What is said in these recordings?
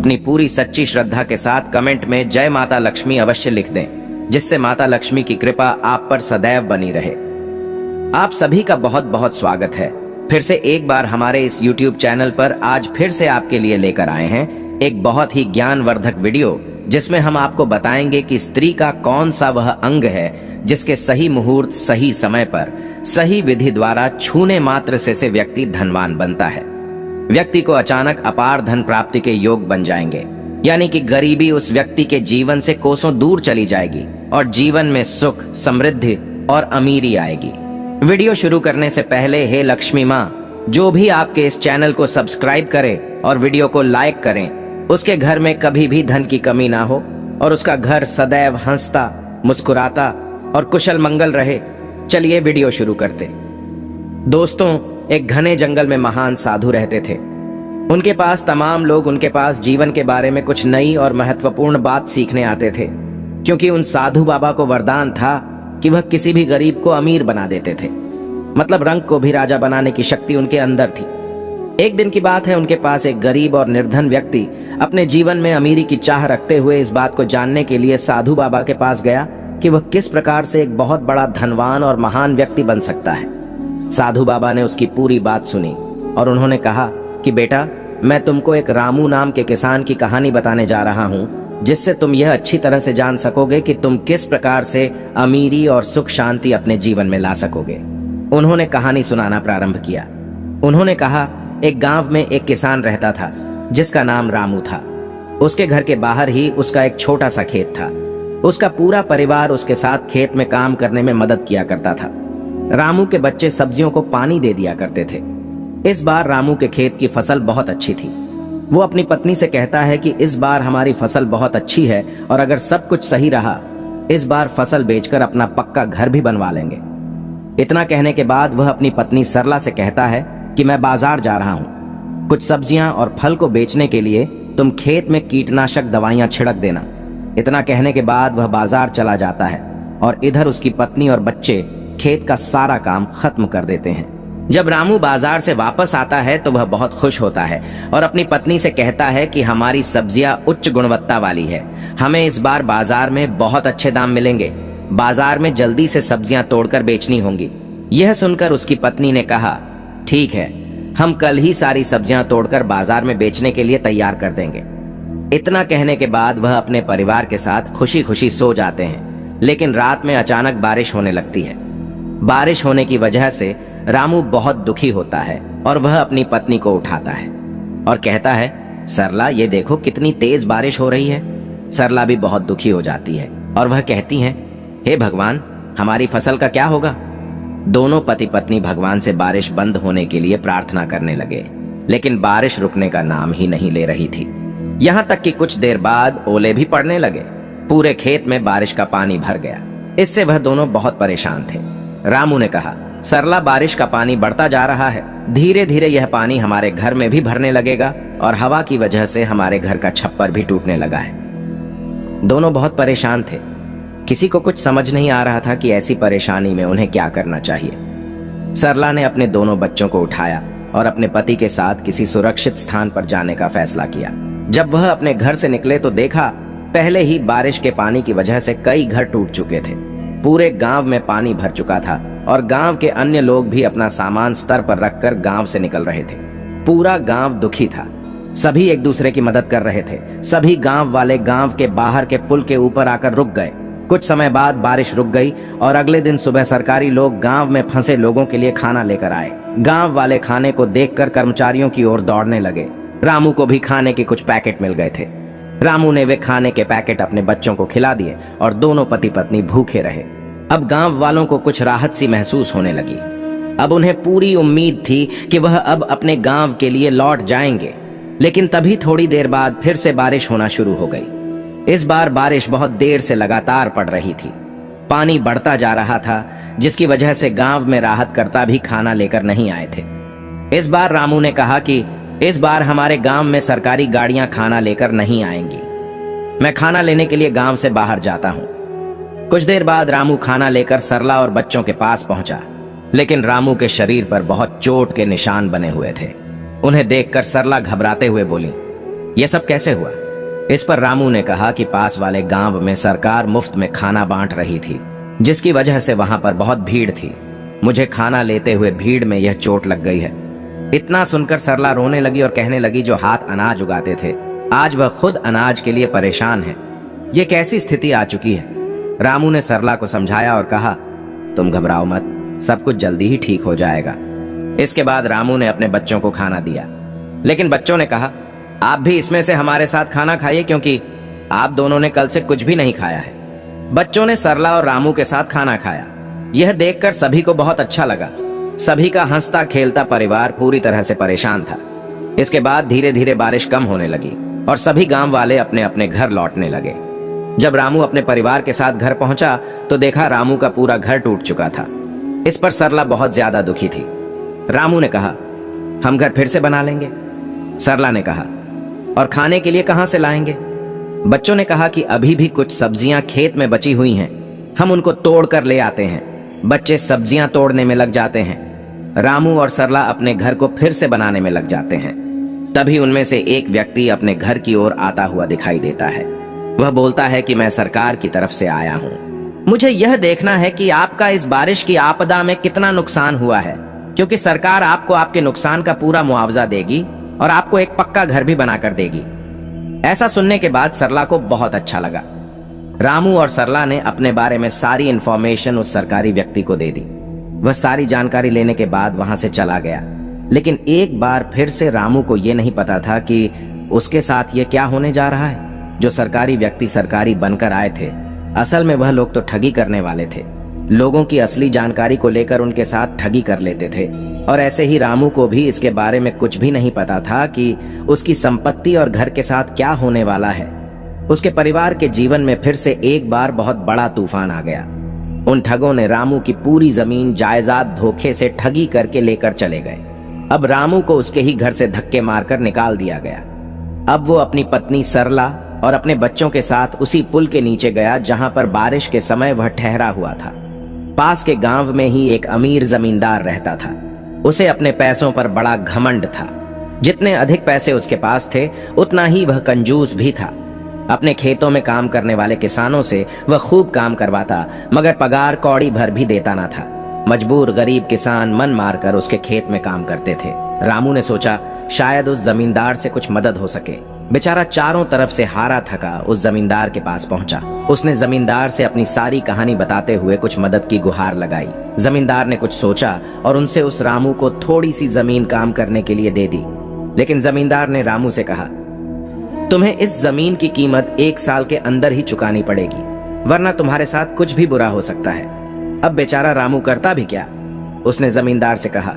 अपनी पूरी सच्ची श्रद्धा के साथ कमेंट में जय माता लक्ष्मी अवश्य लिख दें, जिससे माता लक्ष्मी की कृपा आप पर सदैव बनी रहे। आप सभी का बहुत बहुत स्वागत है फिर से एक बार हमारे इस YouTube चैनल पर। आज फिर से आपके लिए लेकर आए हैं एक बहुत ही ज्ञानवर्धक वीडियो, जिसमें हम आपको बताएंगे कि स्त्री का कौन सा वह अंग है जिसके सही मुहूर्त, सही समय पर, सही विधि द्वारा छूने मात्र से व्यक्ति धनवान बनता है। व्यक्ति को अचानक अपार धन प्राप्ति के योग बन जाएंगे, यानी कि गरीबी उस व्यक्ति के जीवन से कोसों दूर चली जाएगी और जीवन में सुख, समृद्धि और अमीरी आएगी। वीडियो शुरू करने से पहले हे लक्ष्मी माँ, जो भी आपके इस चैनल को सब्सक्राइब करे और वीडियो को लाइक करें, उसके घर में कभी भी धन की कमी ना हो और उसका घर सदैव हंसता, मुस्कुराता और कुशल मंगल रहे। चलिए वीडियो शुरू करते। दोस्तों, एक घने जंगल में महान साधु रहते थे। उनके पास तमाम लोग उनके पास जीवन के बारे में कुछ नई और महत्वपूर्ण बात सीखने आते थे, क्योंकि उन साधु बाबा को वरदान था कि वह किसी भी गरीब को अमीर बना देते थे। मतलब रंग को भी राजा बनाने की शक्ति उनके अंदर थी। एक दिन की बात है, उनके पास एक गरीब और निर्धन व्यक्ति अपने जीवन में अमीरी की चाह रखते हुए इस बात को जानने के लिए साधु बाबा के पास गया कि वह किस प्रकार से एक बहुत बड़ा धनवान और महान व्यक्ति बन सकता है। साधु बाबा ने उसकी पूरी बात सुनी और उन्होंने कहा कि बेटा, मैं तुमको एक रामू नाम के किसान की कहानी बताने जा रहा हूँ, जिससे तुम यह अच्छी तरह से जान सकोगे कि तुम किस प्रकार से अमीरी और सुख शांति अपने जीवन में ला सकोगे। उन्होंने कहानी सुनाना प्रारंभ किया। उन्होंने कहा, एक गांव में एक किसान रहता था जिसका नाम रामू था। उसके घर के बाहर ही उसका एक छोटा सा खेत था। उसका पूरा परिवार उसके साथ खेत में काम करने में मदद किया करता था। रामू के बच्चे सब्जियों को पानी दे दिया करते थे। इस बार रामू के खेत की फसल बहुत अच्छी थी। वो अपनी पत्नी से कहता है कि इस बार हमारी फसल बहुत अच्छी है और अगर सब कुछ सही रहा, इस बार फसल बेचकर अपना पक्का घर भी बनवा लेंगे। इतना कहने के बाद वह अपनी पत्नी सरला से कहता है कि मैं बाजार जा रहा हूँ, कुछ सब्जियां और फल को बेचने के लिए तुम खेत में कीटनाशक दवाइयां छिड़क देना। इतना कहने के बाद वह बाजार चला जाता है और इधर उसकी पत्नी और बच्चे खेत का सारा काम खत्म कर देते हैं। जब रामू बाजार से वापस आता है तो वह बहुत खुश होता है और अपनी पत्नी से कहता है कि हमारी सब्जियां उच्च गुणवत्ता वाली है, हमें इस बार बाजार में बहुत अच्छे दाम मिलेंगे। बाजार में जल्दी से सब्जियां तोड़कर बेचनी होंगी। यह सुनकर उसकी पत्नी ने कहा, ठीक है, हम कल ही सारी सब्जियां तोड़कर बाजार में बेचने के लिए तैयार कर देंगे। इतना कहने के बाद वह अपने परिवार के साथ खुशी खुशी सो जाते हैं। लेकिन रात में अचानक बारिश होने लगती है। बारिश होने की वजह से रामू बहुत दुखी होता है और वह अपनी पत्नी को उठाता है और कहता है, सरला, ये देखो कितनी तेज बारिश हो रही है। सरला भी बहुत दुखी हो जाती है और वह कहती हैं, हे भगवान, हमारी फसल का क्या होगा? दोनों पति पत्नी भगवान से बारिश बंद होने के लिए प्रार्थना करने लगे, लेकिन बारिश रुकने का नाम ही नहीं ले रही थी। यहाँ तक कि कुछ देर बाद ओले भी पड़ने लगे। पूरे खेत में बारिश का पानी भर गया। इससे वह दोनों बहुत परेशान थे। रामू ने कहा, सरला, बारिश का पानी बढ़ता जा रहा है। धीरे धीरे यह पानी हमारे घर में भी भरने लगेगा और हवा की वजह से हमारे घर का छप्पर भी टूटने लगा है। दोनों बहुत परेशान थे। किसी को कुछ समझ नहीं आ रहा था कि ऐसी परेशानी में उन्हें क्या करना चाहिए। सरला ने अपने दोनों बच्चों को उठाया और अपने पति के साथ किसी सुरक्षित स्थान पर जाने का फैसला किया। जब वह अपने घर से निकले तो देखा, पहले ही बारिश के पानी की वजह से कई घर टूट चुके थे। पूरे गांव में पानी भर चुका था और गांव के अन्य लोग भी अपना सामान स्तर पर रखकर गांव से निकल रहे थे। पूरा गांव दुखी था। सभी एक दूसरे की मदद कर रहे थे। सभी गांव वाले गांव के बाहर के पुल के ऊपर आकर रुक गए। कुछ समय बाद बारिश रुक गई और अगले दिन सुबह सरकारी लोग गांव में फंसे लोगों के लिए खाना लेकर आए। गांव वाले खाने को देखकर कर्मचारियों की ओर दौड़ने लगे। रामू को भी खाने के कुछ पैकेट मिल गए थे। रामू ने वे खाने के पैकेट अपने बच्चों को खिला दिए और दोनों पति पत्नी भूखे रहे। अब गांव वालों को कुछ राहत सी महसूस होने लगी। अब उन्हें पूरी उम्मीद थी कि वह अब अपने गांव के लिए लौट जाएंगे। लेकिन तभी थोड़ी देर बाद फिर से बारिश होना शुरू हो गई। इस बार बारिश बहुत देर से लगातार पड़ रही थी। पानी बढ़ता जा रहा था, जिसकी वजह से गांव में राहतकर्ता भी खाना लेकर नहीं आए थे। इस बार रामू ने कहा कि इस बार हमारे गांव में सरकारी गाड़ियां खाना लेकर नहीं आएंगी। मैं खाना लेने के लिए गांव से बाहर जाता हूं। कुछ देर बाद रामू खाना लेकर सरला और बच्चों के पास पहुंचा, लेकिन रामू के शरीर पर बहुत चोट के निशान बने हुए थे। उन्हें देखकर सरला घबराते हुए बोली, यह सब कैसे हुआ? इस पर रामू ने कहा कि पास वाले गांव में सरकार मुफ्त में खाना बांट रही थी, जिसकी वजह से वहां पर बहुत भीड़ थी। मुझे खाना लेते हुए भीड़ में यह चोट लग गई है। इतना सुनकर सरला रोने लगी और कहने लगी, जो हाथ अनाज उगाते थे आज वह खुद अनाज के लिए परेशान है। ये कैसी स्थिति आ चुकी है? रामू ने सरला को समझाया और कहा, तुम घबराओ मत, सब कुछ जल्दी ही ठीक हो जाएगा। इसके बाद रामू ने अपने बच्चों को खाना दिया, लेकिन बच्चों ने कहा, आप भी इसमें से हमारे साथ खाना खाइए, क्योंकि आप दोनों ने कल से कुछ भी नहीं खाया है। बच्चों ने सरला और रामू के साथ खाना खाया। यह देखकर सभी को बहुत अच्छा लगा। सभी का हंसता खेलता परिवार पूरी तरह से परेशान था। इसके बाद धीरे धीरे बारिश कम होने लगी और सभी गांव वाले अपने अपने घर लौटने लगे। जब रामू अपने परिवार के साथ घर पहुंचा तो देखा रामू का पूरा घर टूट चुका था। इस पर सरला बहुत ज्यादा दुखी थी। रामू ने कहा, हम घर फिर से बना लेंगे। सरला ने कहा, और खाने के लिए कहां से लाएंगे? बच्चों ने कहा कि अभी भी कुछ सब्जियां खेत में बची हुई हैं, हम उनको तोड़ कर ले आते हैं। बच्चे सब्जियां तोड़ने में लग जाते हैं। रामू और सरला अपने घर को फिर से बनाने में लग जाते हैं। तभी उनमें से एक व्यक्ति अपने घर की ओर आता हुआ दिखाई देता है। वह बोलता है कि मैं सरकार की तरफ से आया हूं। मुझे यह देखना है कि आपका इस बारिश की आपदा में कितना नुकसान हुआ है, क्योंकि सरकार आपको आपके नुकसान का पूरा मुआवजा देगी और आपको एक पक्का घर भी बनाकर देगी। ऐसा सुनने के बाद सरला को बहुत अच्छा लगा। रामू और सरला ने अपने बारे में सारी इंफॉर्मेशन उस सरकारी व्यक्ति को दे दी। वह सारी जानकारी लेने के बाद वहां से चला गया। लेकिन एक बार फिर से रामू को यह नहीं पता था कि उसके साथ यह क्या होने जा रहा है। जो सरकारी व्यक्ति सरकारी बनकर आए थे, असल में वह लोग तो ठगी करने वाले थे। लोगों की असली जानकारी को लेकर उनके साथ ठगी कर लेते थे। और ऐसे ही रामू को भी इसके बारे में कुछ भी नहीं पता था कि उसकी संपत्ति और घर के साथ क्या होने वाला है। उसके परिवार के जीवन में फिर से एक बार बहुत बड़ा तूफान आ गया। उन ठगों ने रामू की पूरी जमीन जायदाद धोखे से ठगी करके लेकर चले गए। अब रामू को उसके ही घर से धक्के मारकर निकाल दिया गया। अब वो अपनी पत्नी सरला और अपने बच्चों के साथ उसी पुल के नीचे गया जहां पर बारिश के समय वह ठहरा हुआ था। पास के गांव में ही एक अमीर जमींदार रहता था। उसे अपने पैसों पर बड़ा घमंड था। जितने अधिक पैसे उसके पास थे उतना ही वह कंजूस भी था। अपने खेतों में काम करने वाले किसानों से वह खूब काम करवाता, मगर पगार कौड़ी भर भी देता ना था। मजबूर गरीब किसान मन मारकर उसके खेत में काम करते थे। रामू ने सोचा शायद उस जमींदार से कुछ मदद हो सके। बेचारा चारों तरफ से हारा थका उस जमींदार के पास पहुंचा। उसने जमींदार से अपनी सारी कहानी बताते हुए कुछ मदद की गुहार लगाई। जमींदार ने कुछ सोचा और उनसे उस रामू को थोड़ी सी जमीन काम करने के लिए दे दी। लेकिन जमींदार ने रामू से कहा, तुम्हें इस जमीन की कीमत 1 साल के अंदर ही चुकानी पड़ेगी, वरना तुम्हारे साथ कुछ भी बुरा हो सकता है। अब बेचारा रामू करता भी क्या? उसने जमींदार से कहा,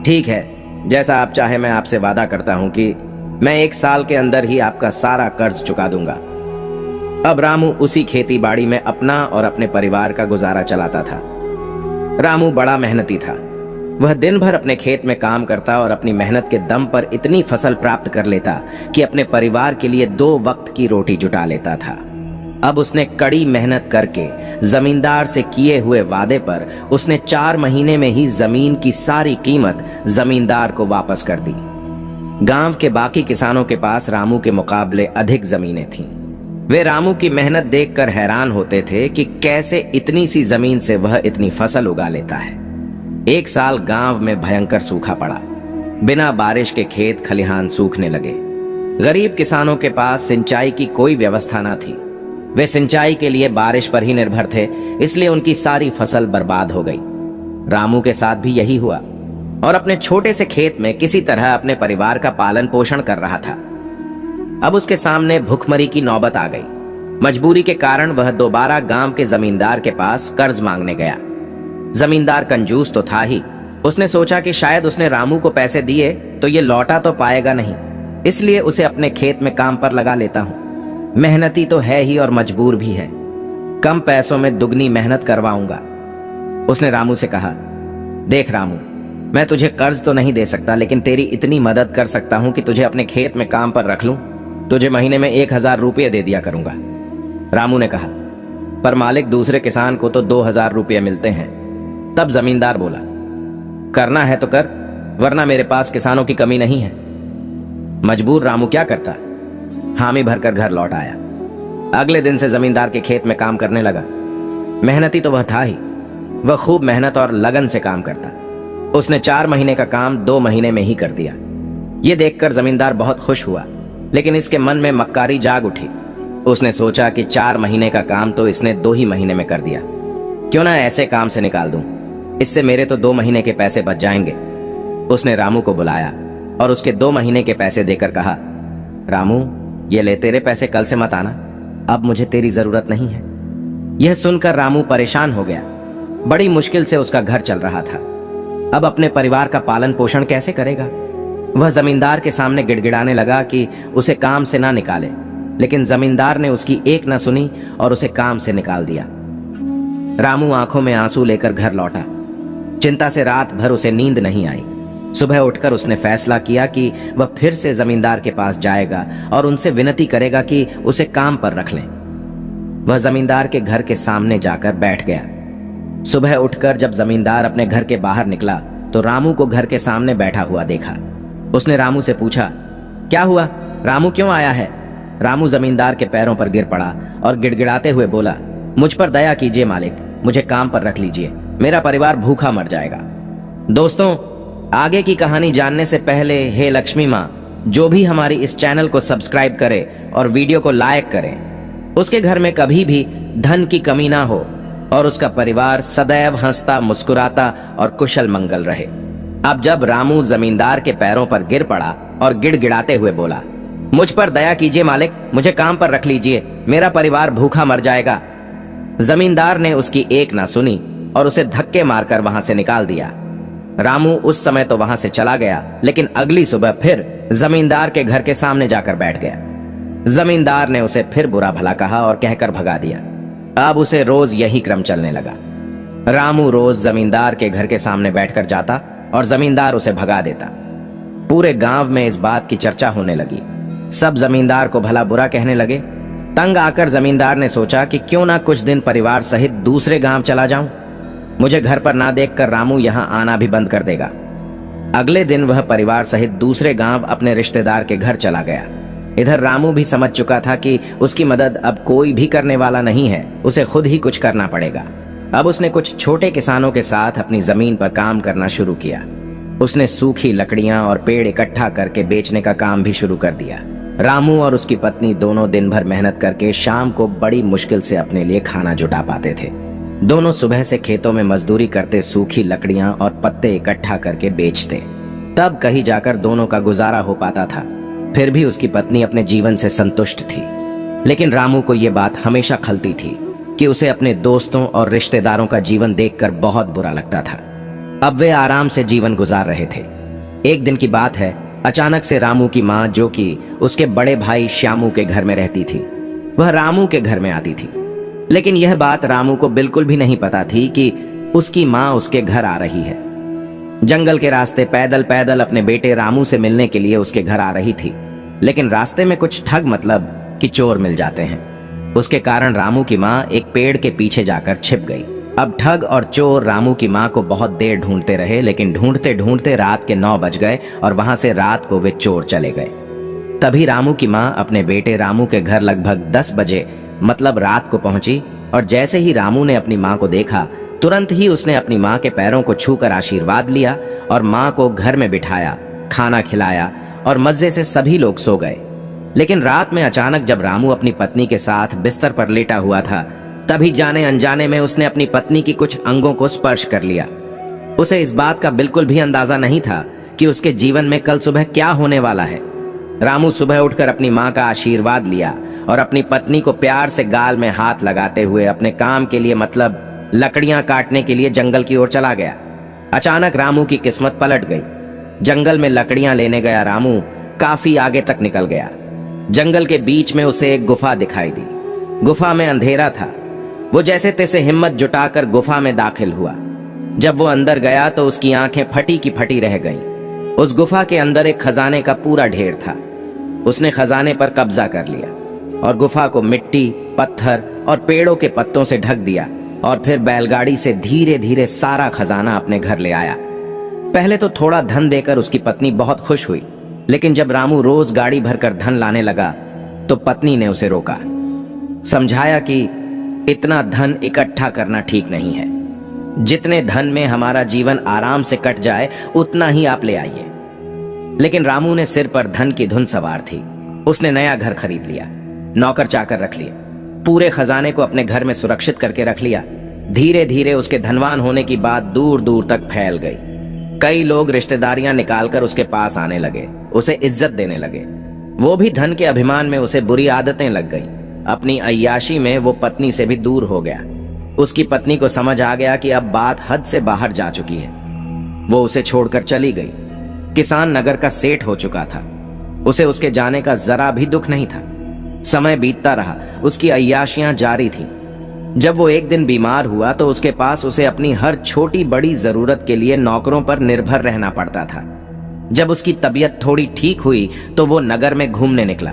ठीक है, जैसा आप चाहे, मैं आपसे वादा करता हूं कि मैं 1 साल के अंदर ही आपका सारा कर्ज चुका दूंगा। अब रामू उसी खेती बाड़ी में अपना और अपने परिवार का गुजारा चलाता था। रामू बड़ा मेहनती था। वह दिन भर अपने खेत में काम करता और अपनी मेहनत के दम पर इतनी फसल प्राप्त कर लेता कि अपने परिवार के लिए 2 वक्त की रोटी जुटा लेता था। अब उसने कड़ी मेहनत करके जमींदार से किए हुए वादे पर उसने 4 महीने में ही जमीन की सारी कीमत जमींदार को वापस कर दी। गांव के बाकी किसानों के पास रामू के मुकाबले अधिक जमीनें थीं। वे रामू की मेहनत देखकर हैरान होते थे कि कैसे इतनी सी जमीन से वह इतनी फसल उगा लेता है। 1 साल गांव में भयंकर सूखा पड़ा। बिना बारिश के खेत खलिहान सूखने लगे। गरीब किसानों के पास सिंचाई की कोई व्यवस्था न थी। वे सिंचाई के लिए बारिश पर ही निर्भर थे, इसलिए उनकी सारी फसल बर्बाद हो गई। रामू के साथ भी यही हुआ और अपने छोटे से खेत में किसी तरह अपने परिवार का पालन पोषण कर रहा था। अब उसके सामने भुखमरी की नौबत आ गई। मजबूरी के कारण वह दोबारा गांव के जमींदार के पास कर्ज मांगने गया। जमींदार कंजूस तो था ही। उसने सोचा कि शायद उसने रामू को पैसे दिए तो ये लौटा तो पाएगा नहीं, इसलिए उसे अपने खेत में काम पर लगा लेता हूं। मेहनती तो है ही और मजबूर भी है, कम पैसों में दुगनी मेहनत करवाऊंगा। उसने रामू से कहा, देख रामू, मैं तुझे कर्ज तो नहीं दे सकता, लेकिन तेरी इतनी मदद कर सकता हूं कि तुझे अपने खेत में काम पर रख लूं। तुझे महीने में 1000 रुपये दे दिया करूंगा। रामू ने कहा, पर मालिक, दूसरे किसान को तो 2000 रुपये मिलते हैं। तब जमींदार बोला, करना है तो कर, वरना मेरे पास किसानों की कमी नहीं है। मजबूर रामू क्या करता? हामी भरकर घर लौट आया। अगले दिन से जमींदार के खेत में काम करने लगा। मेहनती तो वह था ही, वह खूब मेहनत और लगन से काम करता। उसने 4 महीने का काम 2 महीने में ही कर दिया। यह देखकर जमींदार बहुत खुश हुआ, लेकिन इसके मन में मक्कारी जाग उठी। उसने सोचा कि 4 महीने का काम तो इसने 2 ही महीने में कर दिया, क्यों ना ऐसे काम से निकाल दूं, इससे मेरे तो 2 महीने के पैसे बच जाएंगे। उसने रामू को बुलाया और उसके 2 महीने के पैसे देकर कहा, रामू, ये ले तेरे पैसे, कल से मत आना, अब मुझे तेरी जरूरत नहीं है। यह सुनकर रामू परेशान हो गया। बड़ी मुश्किल से उसका घर चल रहा था, अब अपने परिवार का पालन पोषण कैसे करेगा। वह जमींदार के सामने गिड़गिड़ाने लगा कि उसे काम से ना निकाले, लेकिन जमींदार ने उसकी एक न सुनी और उसे काम से निकाल दिया। रामू आंखों में आंसू लेकर घर लौटा। चिंता से रात भर उसे नींद नहीं आई। सुबह उठकर उसने फैसला किया कि वह फिर से जमींदार के पास जाएगा और उनसे विनती करेगा कि उसे काम पर रख लें। वह जमींदार के घर के सामने जाकर बैठ गया। सुबह उठकर जब जमींदार अपने घर के बाहर निकला तो रामू को घर के सामने बैठा हुआ देखा। उसने रामू से पूछा, क्या हुआ, रामू क्यों आया है? रामू जमींदार के पैरों पर गिर पड़ा और गिड़गिड़ाते हुए बोला, मुझ पर दया कीजिए मालिक, मुझे काम पर रख लीजिए, मेरा परिवार भूखा मर जाएगा। दोस्तों, आगे की कहानी जानने से पहले हे लक्ष्मी माँ, जो भी हमारी इस चैनल को सब्सक्राइब करे और वीडियो को लाइक करें, उसके घर में कभी भी धन की कमी ना हो और उसका परिवार सदैव हंसता मुस्कुराता और कुशल मंगल रहे। अब जब रामू जमींदार के पैरों पर गिर पड़ा और गिड़गिड़ाते हुए बोला, मुझ पर दया कीजिए मालिक, मुझे काम पर रख लीजिए, मेरा परिवार भूखा मर जाएगा, जमींदार ने उसकी एक ना सुनी और उसे धक्के मारकर वहां से निकाल दिया। रामू उस समय तो वहां से चला गया, लेकिन अगली सुबह फिर जमींदार के घर के सामने जाकर बैठ गया। जमींदार ने उसे फिर बुरा भला कहा और कहकर भगा दिया। अब उसे रोज यही क्रम चलने लगा। रामू रोज जमींदार के घर के सामने बैठकर जाता और जमींदार उसे भगा देता। पूरे गांव में इस बात की चर्चा होने लगी। सब जमींदार को भला बुरा कहने लगे। तंग आकर जमींदार ने सोचा कि क्यों ना कुछ दिन परिवार सहित दूसरे गांव चला जाऊं, मुझे घर पर ना देखकर रामू यहां आना भी बंद कर देगा। अगले दिन वह परिवार सहित दूसरे गांव अपने रिश्तेदार के घर चला गया। इधर रामू भी समझ चुका था कि उसकी मदद अब कोई भी करने वाला नहीं है, उसे खुद ही कुछ करना पड़ेगा। अब उसने कुछ छोटे किसानों के साथ अपनी जमीन पर काम करना शुरू किया। उसने सूखी लकड़ियां और पेड़ इकट्ठा करके बेचने का काम भी शुरू कर दिया। रामू और उसकी पत्नी दोनों दिन भर मेहनत करके शाम को बड़ी मुश्किल से अपने लिए खाना जुटा पाते थे। दोनों सुबह से खेतों में मजदूरी करते सूखी लकड़ियां और पत्ते इकट्ठा करके बेचते, तब कहीं जाकर दोनों का गुजारा हो पाता था। फिर भी उसकी पत्नी अपने जीवन से संतुष्ट थी, लेकिन रामू को यह बात हमेशा खलती थी कि उसे अपने दोस्तों और रिश्तेदारों का जीवन देखकर बहुत बुरा लगता था। अब वे आराम से जीवन गुजार रहे थे। एक दिन की बात है, अचानक से रामू की माँ, जो कि उसके बड़े भाई श्यामू के घर में रहती थी, वह रामू के घर में आती थी। लेकिन यह बात रामू को बिल्कुल भी नहीं पता थी कि उसकी माँ उसके घर आ रही है। जंगल के रास्ते पैदल पैदल अपने बेटे रामू से मिलने के लिए उसके घर आ रही थी, लेकिन रास्ते में कुछ ठग मतलब कि चोर मिल जाते हैं। उसके कारण रामू की माँ एक पेड़ के पीछे जाकर छिप गई। अब ठग और चोर रामू की माँ को बहुत देर ढूंढते रहे, लेकिन ढूंढते ढूंढते रात के 9 बज गए और वहां से रात को वे चोर चले गए। तभी रामू की माँ अपने बेटे रामू के घर लगभग 10 बजे मतलब रात को पहुंची, और जैसे ही रामू ने अपनी माँ को देखा, तुरंत ही उसने अपनी माँ के पैरों को छूकर आशीर्वाद लिया और माँ को घर में बिठाया, खाना खिलाया और मजे से सभी लोग सो गए। लेकिन रात में अचानक जब रामू अपनी पत्नी के साथ बिस्तर पर लेटा हुआ था, तभी जाने अनजाने में उसने अपनी पत्नी की कुछ अंगों को स्पर्श कर लिया। उसे इस बात का बिल्कुल भी अंदाजा नहीं था कि उसके जीवन में कल सुबह क्या होने वाला है। रामू सुबह उठकर अपनी माँ का आशीर्वाद लिया और अपनी पत्नी को प्यार से गाल में हाथ लगाते हुए अपने काम के लिए मतलब लकड़ियां काटने के लिए जंगल की ओर चला गया। अचानक रामू की किस्मत पलट गई। जंगल में लकड़ियां लेने गया रामू काफी आगे तक निकल गया। जंगल के बीच में उसे एक गुफा दिखाई दी। गुफा में अंधेरा था। वो जैसे तैसे हिम्मत जुटाकर गुफा में दाखिल हुआ। जब वो अंदर गया तो उसकी आंखें फटी की फटी रह गईं। उस गुफा के अंदर एक खजाने का पूरा ढेर था। उसने खजाने पर कब्जा कर लिया और गुफा को मिट्टी, पत्थर और पेड़ों के पत्तों से ढक दिया और फिर बैलगाड़ी से धीरे धीरे सारा खजाना अपने घर ले आया। पहले तो थोड़ा धन देकर उसकी पत्नी बहुत खुश हुई, लेकिन जब रामू रोज गाड़ी भरकर धन लाने लगा तो पत्नी ने उसे रोका, समझाया कि इतना धन इकट्ठा करना ठीक नहीं है। जितने धन में हमारा जीवन आराम से कट जाए उतना ही आप ले आइए। लेकिन रामू ने सिर पर धन की धुन सवार थी। उसने नया घर खरीद लिया, नौकर चाकर रख लिए, पूरे खजाने को अपने घर में सुरक्षित करके रख लिया। धीरे धीरे उसके धनवान होने की बात दूर दूर तक फैल गई। कई लोग रिश्तेदारियां निकालकर उसके पास आने लगे, उसे इज्जत देने लगे। वो भी धन के अभिमान में उसे बुरी आदतें लग गई। अपनी अय्याशी में वो पत्नी से भी दूर हो गया। उसकी पत्नी को समझ आ गया कि अब बात हद से बाहर जा चुकी है। वो उसे छोड़कर चली गई। किसान नगर का सेठ हो चुका था। उसे उसके जाने का जरा भी दुख नहीं था। समय बीतता रहा, उसकी अय्याशियां जारी थी। जब वो एक दिन बीमार हुआ तो उसके पास उसे अपनी हर छोटी बड़ी जरूरत के लिए नौकरों पर निर्भर रहना पड़ता था। जब उसकी तबीयत थोड़ी ठीक हुई तो वो नगर में घूमने निकला,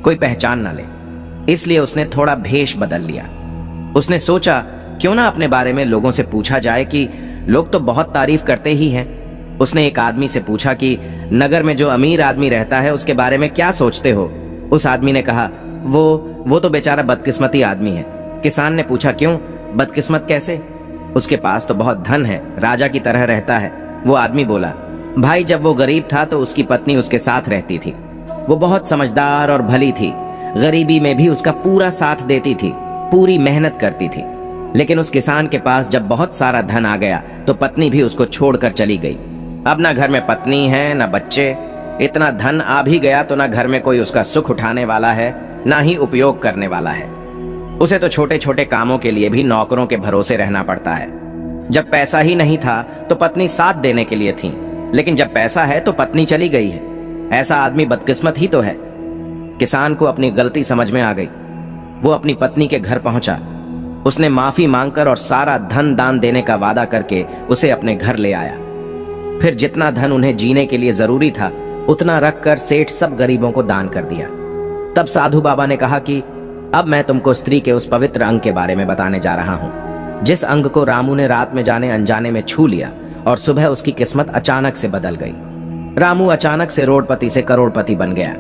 कोई पहचान न ले, इसलिए उसने थोड़ा भेष बदल लिया। उसने सोचा क्यों ना अपने बारे में लोगों से पूछा जाए कि लोग तो बहुत तारीफ करते ही हैं। उसने एक आदमी से पूछा कि नगर में जो अमीर आदमी रहता है उसके बारे में क्या सोचते हो। उस आदमी ने कहा, वो तो बेचारा बदकिस्मती आदमी है। किसान ने पूछा, क्यों बदकिस्मत कैसे? उसके पास तो बहुत धन है, राजा की तरह रहता है। वो आदमी बोला, भाई जब वो गरीब था तो उसकी पत्नी उसके साथ रहती थी। वो बहुत समझदार और भली थी, गरीबी में भी उसका पूरा साथ देती थी, पूरी मेहनत करती थी। लेकिन उस किसान के पास जब बहुत सारा धन आ गया तो पत्नी भी उसको छोड़कर चली गई। अब ना घर में पत्नी है ना बच्चे। इतना धन आ भी गया तो ना घर में कोई उसका सुख उठाने वाला है, ना ही उपयोग करने वाला है। उसे तो छोटे छोटे कामों के लिए भी नौकरों के भरोसे रहना पड़ता है। जब पैसा ही नहीं था तो पत्नी साथ देने के लिए थी, लेकिन जब पैसा है तो पत्नी चली गई है। ऐसा आदमी बदकिस्मत ही तो है। किसान को अपनी गलती समझ में आ गई। वो अपनी पत्नी के घर पहुंचा। उसने माफी मांगकर और सारा धन दान देने का वादा करके उसे अपने घर ले आया। फिर जितना धन उन्हें जीने के लिए जरूरी था उतना रखकर सेठ सब गरीबों को दान कर दिया। तब साधु बाबा ने कहा कि अब मैं तुमको स्त्री के उस पवित्र अंग के बारे में बताने जा रहा हूं, जिस अंग को रामू ने रात में जाने अनजाने में छू लिया और सुबह उसकी किस्मत अचानक से बदल गई। रामू अचानक से रोडपति से करोड़पति बन गया।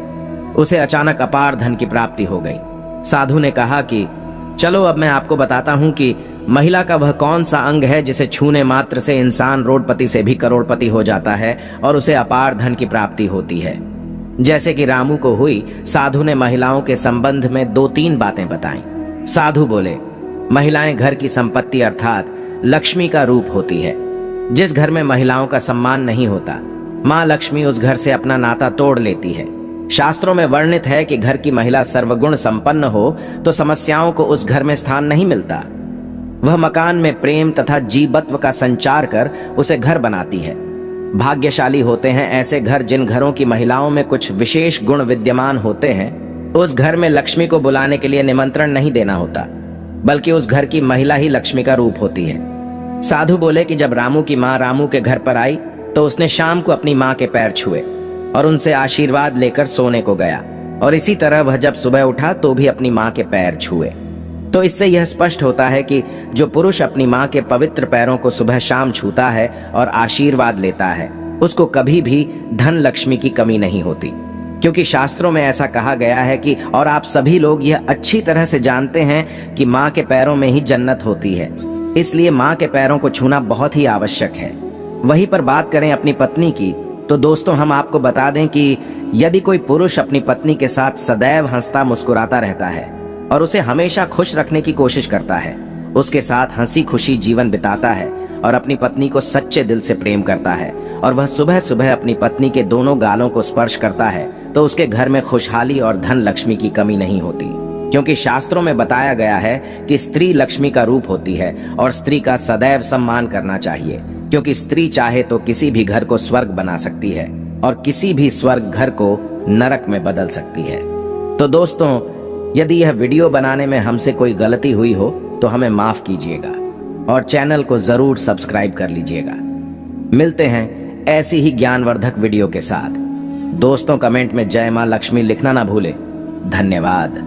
उसे अचानक अपार धन की प्राप्ति हो गई। साधु ने कहा कि चलो अब मैं आपको बताता हूं कि महिला का वह कौन सा अंग है जिसे छूने मात्र से इंसान रोडपति से भी करोड़पति हो जाता है और उसे अपार धन की प्राप्ति होती है। जैसे कि रामू को हुई, साधु ने महिलाओं के संबंध में 2-3 बातें बताईं। साधु बोले, महिलाएं घर की संपत्ति अर्थात लक्ष्मी का रूप होती है। जिस घर में महिलाओं का सम्मान नहीं होता, माँ लक्ष्मी उस घर से अपना नाता तोड़ लेती है। शास्त्रों में वर्णित है कि घर की महिला सर्वगुण संपन्न हो तो समस्याओं को उस घर में स्थान नहीं मिलता। वह मकान में प्रेम तथा जीवत्व का संचार कर उसे घर बनाती है। भाग्यशाली होते हैं ऐसे घर जिन घरों की महिलाओं में कुछ विशेष गुण विद्यमान होते हैं। उस घर में लक्ष्मी को बुलाने के लिए निमंत्रण नहीं देना होता, बल्कि उस घर की महिला ही लक्ष्मी का रूप होती है। साधु बोले कि जब रामू की माँ रामू के घर पर आई तो उसने शाम को अपनी माँ के पैर छुए और उनसे आशीर्वाद लेकर सोने को गया, और इसी तरह वह जब सुबह उठा तो भी अपनी माँ के पैर छुए। तो इससे यह स्पष्ट होता है कि जो पुरुष अपनी माँ के पवित्र पैरों को सुबह शाम छूता है और आशीर्वाद लेता है, उसको कभी भी धन लक्ष्मी की कमी नहीं होती, क्योंकि शास्त्रों में ऐसा कहा गया है कि, और आप सभी लोग यह अच्छी तरह से जानते हैं कि माँ के पैरों में ही जन्नत होती है। इसलिए माँ के पैरों को छूना बहुत ही आवश्यक है। वहीं पर बात करें अपनी पत्नी की, तो दोस्तों हम आपको बता दें कि यदि कोई पुरुष अपनी पत्नी के साथ सदैव हंसता मुस्कुराता रहता है और उसे हमेशा खुश रखने की कोशिश करता है, उसके साथ हंसी खुशी जीवन बिताता है और अपनी पत्नी को सच्चे दिल से प्रेम करता है, और वह सुबह सुबह अपनी पत्नी के दोनों गालों को स्पर्श करता है, तो उसके घर में खुशहाली और धन लक्ष्मी की कमी नहीं होती। क्योंकि शास्त्रों में बताया गया है कि स्त्री लक्ष्मी का रूप होती है और स्त्री का सदैव सम्मान करना चाहिए, क्योंकि स्त्री चाहे तो किसी भी घर को स्वर्ग बना सकती है और किसी भी स्वर्ग घर को नरक में बदल सकती है। तो दोस्तों, यदि यह वीडियो बनाने में हमसे कोई गलती हुई हो तो हमें माफ कीजिएगा और चैनल को जरूर सब्सक्राइब कर लीजिएगा। मिलते हैं ऐसी ही ज्ञानवर्धक वीडियो के साथ। दोस्तों, कमेंट में जय मां लक्ष्मी लिखना ना भूले। धन्यवाद।